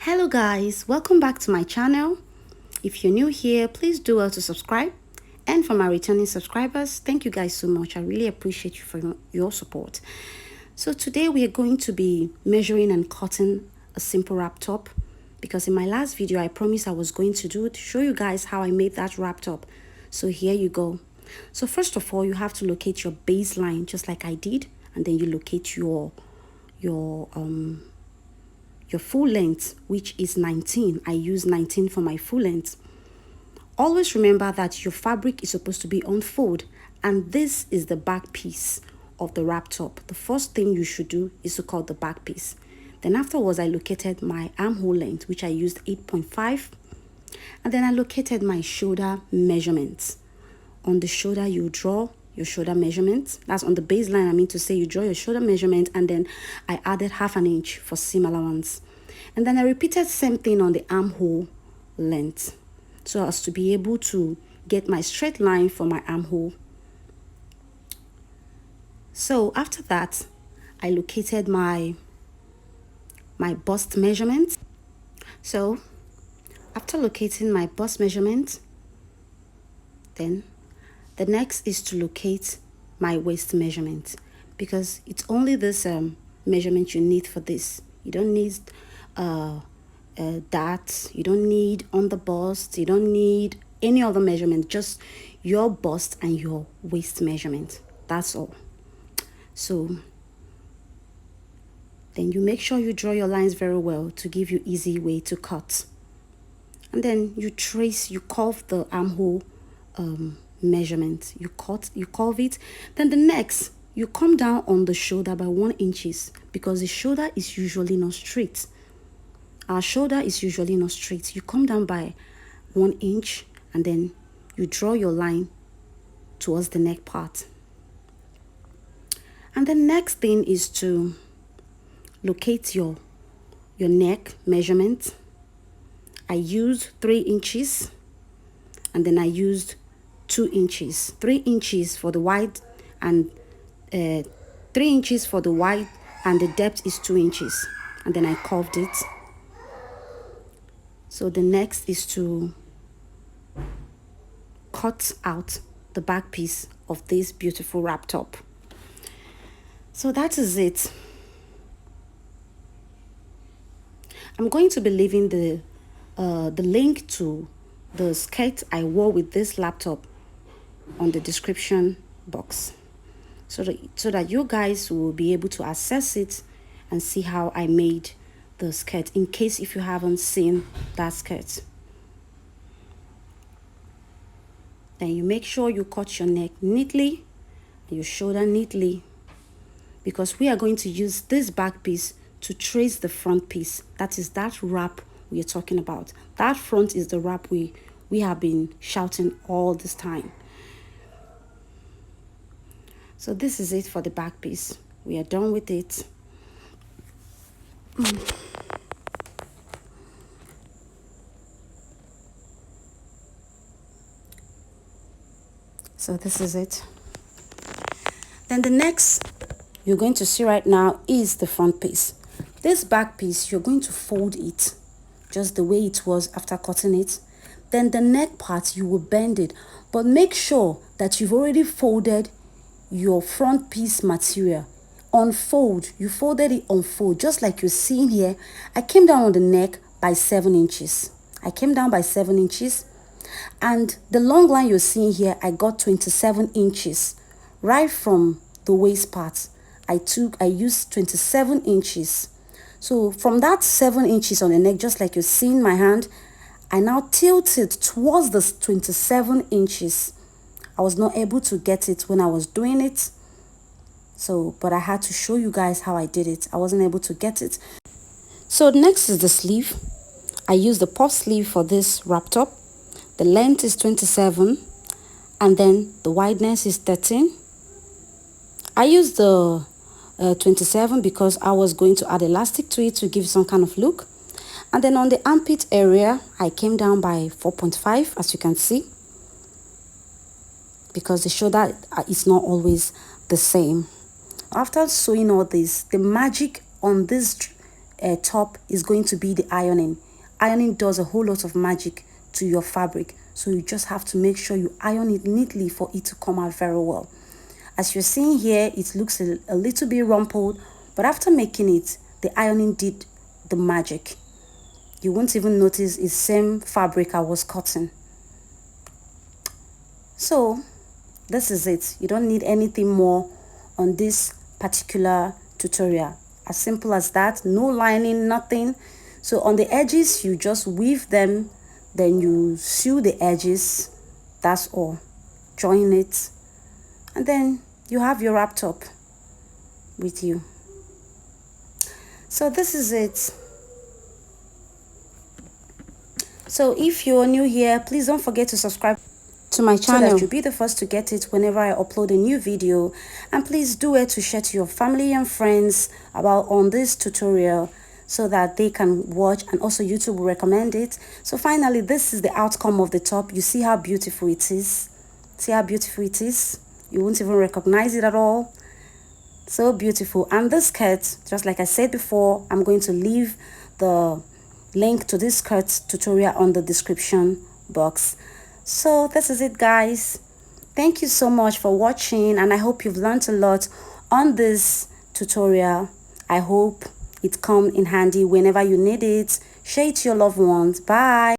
Hello guys, welcome back to my channel. If you're new here, please do well to subscribe. And for my returning subscribers, thank you guys so much. I really appreciate you for your support. So today we are going to be measuring and cutting a simple wrap top, because in my last video I promised I was going to show you guys how I made that wrap top. So here you go. So first of all, you have to locate your baseline just like I did, and then you locate your full length, which is 19. I use 19 for my full length. Always remember that your fabric is supposed to be on fold, and this is the back piece of the wrap top. The first thing you should do is to cut the back piece. Then afterwards, I located my armhole length, which I used 8.5, and then I located my shoulder measurements. On the shoulder, you draw your shoulder measurement. That's on the baseline. I mean to say, you draw your shoulder measurement, and then I added ½ inch for seam allowance. And then I repeated same thing on the armhole length, so as to be able to get my straight line for my armhole. So after that, I located my bust measurement. So after locating my bust measurement, then the next is to locate my waist measurement, because it's only this measurement you need for this. You don't need that, you don't need on the bust, you don't need any other measurement, just your bust and your waist measurement. That's all. So then you make sure you draw your lines very well to give you easy way to cut. And then you curve the armhole measurement. You curve it. Then the next, you come down on the shoulder by 1 inch, because the shoulder is usually not straight. Our shoulder is usually not straight. You come down by 1 inch, and then you draw your line towards the neck part. And the next thing is to locate your neck measurement. I used 3 inches, and then I used 2 inches. 3 inches for the wide, and 3 inches for the wide, and the depth is 2 inches. And then I curved it. So the next is to cut out the back piece of this beautiful wrap top. So that is it. I'm going to be leaving the link to the skirt I wore with this laptop on the description box, so that you guys will be able to access it and see how I made the skirt, in case if you haven't seen that skirt. Then you make sure you cut your neck neatly and your shoulder neatly, because we are going to use this back piece to trace the front piece. That is that wrap we are talking about. That front is the wrap we have been shouting all this time. So this is it for the back piece. We are done with it. So this is it. Then the next you're going to see right now is the front piece. This back piece, you're going to fold it just the way it was after cutting it. Then the neck part, you will bend it, but make sure that you've already folded your front piece material. Unfold, you folded it on fold, just like you're seeing here. I came down on the neck by 7 inches. I came down by 7 inches, and the long line you're seeing here, I got 27 inches right from the waist part. I used 27 inches. So from that 7 inches on the neck, just like you're seeing my hand, I now tilted towards the 27 inches. I was not able to get it when I was doing it. So, but I had to show you guys how I did it. I wasn't able to get it. So next is the sleeve. I used the puff sleeve for this wrap top. The length is 27, and then the wideness is 13. I used the 27 because I was going to add elastic to it to give some kind of look. And then on the armpit area, I came down by 4.5, as you can see, because the shoulder is not always the same. After sewing all this, the magic on this top is going to be the ironing. Ironing does a whole lot of magic to your fabric, so you just have to make sure you iron it neatly for it to come out very well. As you're seeing here, it looks a little bit rumpled, but after making it, the ironing did the magic. You won't even notice it's same fabric I was cutting. So this is it. You don't need anything more on this particular tutorial. As simple as that. No lining, nothing. So on the edges, you just weave them, then you sew the edges. That's all. Join it, and then you have your wrap top with you. So this is it. So if you're new here, please don't forget to subscribe to my channel so that you'll be the first to get it whenever I upload a new video. And please do it to share to your family and friends about on this tutorial so that they can watch, and also YouTube will recommend it. So finally, this is the outcome of the top. You see how beautiful it is. See how beautiful it is. You won't even recognize it at all. So beautiful. And this skirt, just like I said before, I'm going to leave the link to this skirt tutorial on the description box. So this is it, guys. Thank you so much for watching, and I hope you've learned a lot on this tutorial. I hope it comes in handy whenever you need it. Share it to your loved ones. Bye.